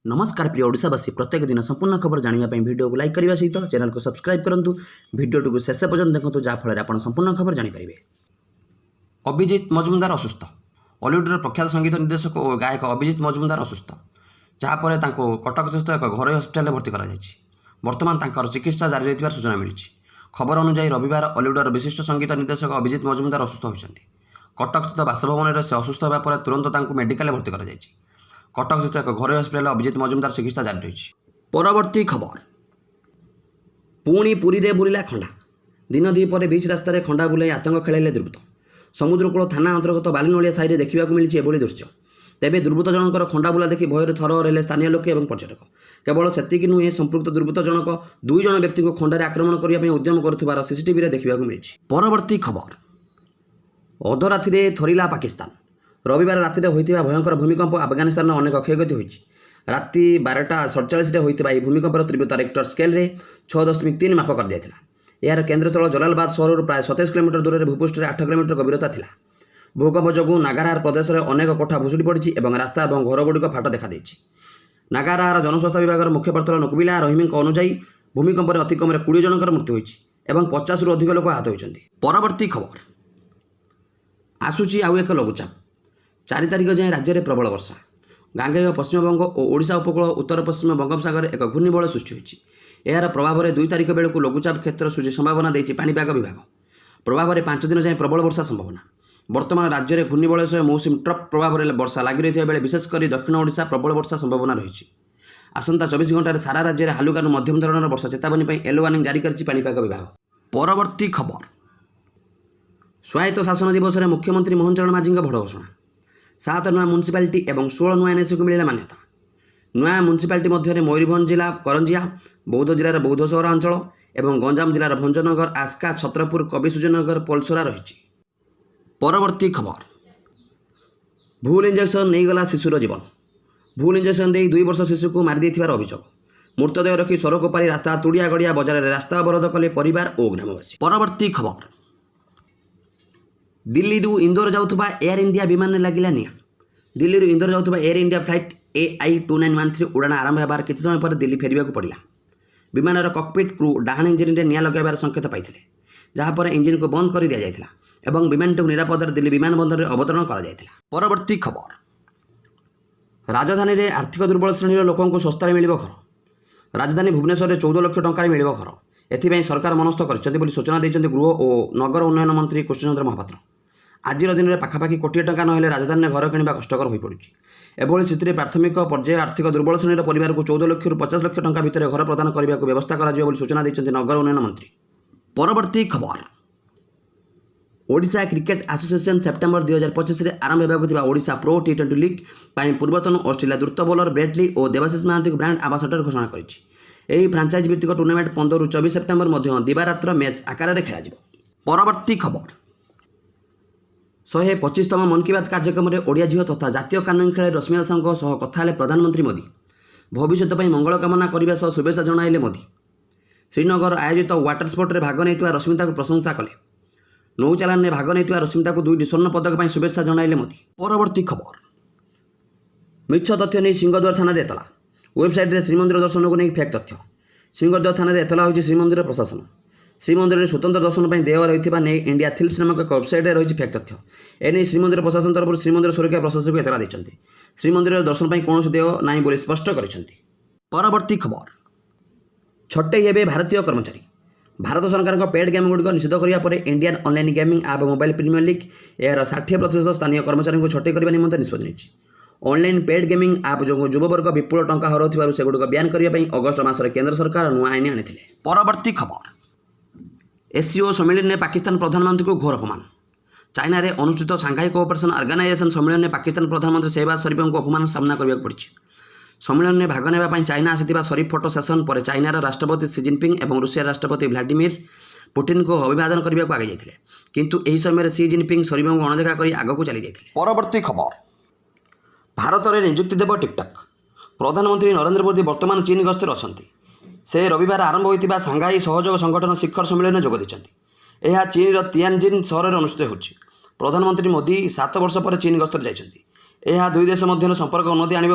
नमस्कार प्रिय ओडिशावासी प्रत्येक दिन संपूर्ण खबर जानापी वीडियो को लाइक करने सहित चैनल को सब्सक्राइब करूँ वीडियो को शेष पर्यटन देखो जहाँफल आप संपूर्ण खबर जानीपारे। अभिजीत मजुमदार असुस्थ। बॉलीवुडर प्रख्यात संगीत निर्देशक और गायक अभिजीत मजुमदार असुस्थ, जहाँपर कटक स्थित एक घरोई हस्पिटाल भर्ती कर बर्तमान चिकित्सा जारी रही सूचना मिली। खबर अनुसार रविवार बॉलीवुडर विशिष्ट संगीत निर्देशक अभिजीत मजुमदार असुस्थ होती। कटक स्थित बासभवन से असुस्थ होगा तुरंत मेडिकल भर्ती कर कटक स्थित एक घरोई हस्पिटाल अभिजीत मजुमदार चिकित्सा जारी रही। परवर्ती खबर पुणी पुरी रे बुलिला खंडा। दिन द्विपर बीच रास्तार खंडा बुलाई आतंक खेलाइले दुर्बृत्त। समुद्रकूल थाना अंतर्गत बालिनोलिया साइड देखा मिली एभली दृश्य। तेबे दुर्बृत्त जनकर खंडा बुला देखि भयर थरहर हेले स्थानीय लोके और पर्यटक। केवल सेतिक नुहे संपृक्त दुर्बृत्त जनक दुई जन व्यक्ति को खंडारे आक्रमण करने उद्यम करुथिबार सीसीटीवी देखा मिली। परवर्ती खबर अधरात्रि थरिला पाकिस्तान। रविवार राति होता भयंकर भूमिकंप अफगानिस्तान अनेक क्षयक्षति होती। राति 12:47 होता यह भूमिकंपर तीव्रता रेक्टर स्केल 6.3 माप कर दिया। यार केन्द्रस्थल जलालाबाद सहर प्राय 27 किलोमीटर दूर भूपृष्ठ 8 किलोमीटर गभीरता था। भूकंप जो नागारार प्रदेश में अनेक कोठा भुशुड़ी पड़ी और रास्ता और घरगुड़िक फाट देखा। नागारार जनस्वास्थ्य विभाग मुख्य पात्र नकुबिला रहीमी अनुजाई भूमिकंप अति कम 20 जनकर मृत्यु होती और 50 रु अधिक लोक आहत होती। परवर्ती खबर आसूची आउ एक लघुचाप। 4 तारिख जाए राज्य में प्रबल वर्षा। गांगेय पश्चिमबंग और ओडिशा उपकूल उत्तर पश्चिम बंगोपसागर एक घूर्णिबल सृष्टि होती। यार प्रभाव में 2 तारिख बेलू लघुचाप क्षेत्र सृष्टि संभावना देती पाणीपाग विभाग। प्रभाव में 5 दिन जाए प्रबल वर्षा संभावना। वर्तमान राज्य में घूर्णिबल सह मौसुमी ट्रफ प्रभाव में वर्षा लगी रही बेले विशेषकर दक्षिण ओडिशा प्रबल वर्षा संभावना रही। आसंता 24 घंटे सारा राज्य में हालुका मध्यम धरणर वर्षा चेतावनी येलो वार्निंग जारी कर पाणीपाग विभाग। परवर्ती खबर स्वायत्त शासन दिवस में मुख्यमंत्री मोहन चरण माझी बड़ घोषणा। 7 नुआ म्यूनिसिपालिटी और 16 नुआ एनएसी को मिला मान्यता। नुआ म्यूनिसिपालिटी मध्य मयूरभंज जिला करंजिया, बौद्ध जिलार बौद्ध सहर अंचल और गंजाम जिलार भंजनगर, आस्का, छत्रपुर, कविसूर्यनगर, पलसोरा रही। परवर्ती खबर भूल इंजेक्शन नहीं गला शिशुर जीवन। भूल इंजेक्शन दे 2 वर्ष शिशु को मारी अभियोग। मृतदेह रखी सरकोपारी रास्ता तुड़िया गड़िया बजार में रास्ता अवरोध कले परिवार और ग्रामवासी। परवर्ती खबर दिल्ली इंदौर जाऊथुबा एयर इंडिया विमान लगिला निया। दिल्ली इंदौर जाऊथुबा एयर इंडिया फ्लाइट AI2913 उड़ाण आरंभ होबार किछि समय पर दिल्ली फेरिबा को पड़िला। विमानर कॉकपिट क्रू डाहाण इंजिन रे निया लगाइबार संकेत पाइथिले, जहाँ पर इंजिन को बंद कर दिया जायथिला एवं विमान को निरापद दिल्ली विमान बंदर में अवतरण करा जायथिला। परवर्ती खबर राजधानी में आर्थिक दुर्बल श्रेणी लोकों को सस्तार मिल घर। राजधानी भुवनेश्वर में 14 लाख टंका मिल घर। एथिपाई सरकार मनस्थ कर सूचना देते गृह और नगर उन्नयन मंत्री कृष्णचंद्र महापात्र। आज दिन में पाखापाखि कोटी टंका ना राजधानी घर किणवा कष्टकर हो पड़ी। एभली स्थिति प्राथमिक पर्याय आर्थिक दुर्बल श्रेणी परिवार को 14 लाख रु 50 लाख टंका भितर घर प्रदान करने को व्यवस्था कर सूचना देते नगर उन्नयन मंत्री। परवर्ती खबर ओडिशा क्रिकेट एसोसिएशन सेप्टेम्बर 2025 में आरंभ होगा ओडिशा प्रो T20 लीग पूर्वतन ऑस्ट्रेलिया द्रुत बॉलर ब्रेटली और देवाशीष महांती को ब्रांड आंबासाडर घोषणा कर फ्रांचाइज भित्तिक टूर्नामेंट 15 ରୁ 24 सेप्टेम्बर मध्य दिवारात्र मैच आकार में खेल। परवर्ती खबर 125तम मन की बात कार्यक्रम में ओडिया झील तथा जातीय कानूनी खेल रश्मिता साहू सह कथा प्रधानमंत्री मोदी। भविष्य पर मंगल कामना करने सह शुभेच्छा जणाइले मोदी। श्रीनगर आयोजित वाटर स्पोर्ट में भाग नहीं रश्मिता को प्रशंसा कले। नौचालान में भाग नहीं रश्मिता को 2ଟି स्वर्ण पदक शुभेच्छा जणाइले मोदी। परवर्ती खबर मिछ तथ्य नहीं सिंहद्वार थाना एतला। वेबसाइट रे श्रीमंदिर दर्शन को नहीं फेक तथ्य। सिंहद्वार थाना एतला होची श्रीमंदिर प्रशासन। श्रीमंदिर में स्वतंत्र दर्शन पर देय रही नहीं इंडिया थिल्प्स नामक एक वेबसाइट रही फेक तथ्य। एने श्रीमंदिर प्रशासन तरफ श्रीमंदिर सुरक्षा प्रशासन को एतला देते। श्रीमंदिर दर्शन पर कौन देय ना बोली स्पष्ट कर। परवर्ती खबर छटई हेबे भारतीय कर्मचारी। भारत सरकार पेड गेम गुड़िक निषेध करने इंडियन ऑनलाइन गेमिंग आप मोबाइल प्रीमियर लीग यार 60% स्थानीय कर्मचारी को छटई करने निमंते निष्पत्ति नहीं। ऑनलाइन पेड गेमिंग आप जो युववर्ग विपुल टंका हराउथिबारु सेगुड़िक बैन करने अगस्ट मासरे केंद्र सरकार नुआ आईन आनी। परवर्ती खबर एससीओ सम्मेलन में पाकिस्तान प्रधानमंत्री को घोर अपमान। चाइना रे अनुष्ठित सांघाई कोऑपरेशन ऑर्गेनाइजेशन सम्मेलन में पाकिस्तान प्रधानमंत्री शहबाज शरीफ को अपमान सामना करने पड़ी। सम्मेलन में भाग नेबापी चाइना आसिथिबा शरीफ फोटो सेशन पर चाइनार राष्ट्रपति सी जिनपिंग और रूसिया राष्ट्रपति व्लादिमीर पुटिन को अभिवादन करने को आगे जाते, किंतु यही समय सी जिनपिंग शरीफ को अणदेखा कर आगक चली जाते। परवर्ती खबर भारत में नियुक्ति देव टिकटक। प्रधानमंत्री नरेंद्र मोदी वर्तमान चीन गस्तर अच्छा। से रविवार आरंभ होता सांघाई सहयोग संगठन शिखर सम्मेलन में जोग देते। यह चीन तियानजिन सहर में अनुष्ठित होगी। प्रधानमंत्री मोदी 7 वर्ष पर चीन गस्तर जाइछन्ति। यह 2 देश मध्य संपर्क उन्नति आनिब।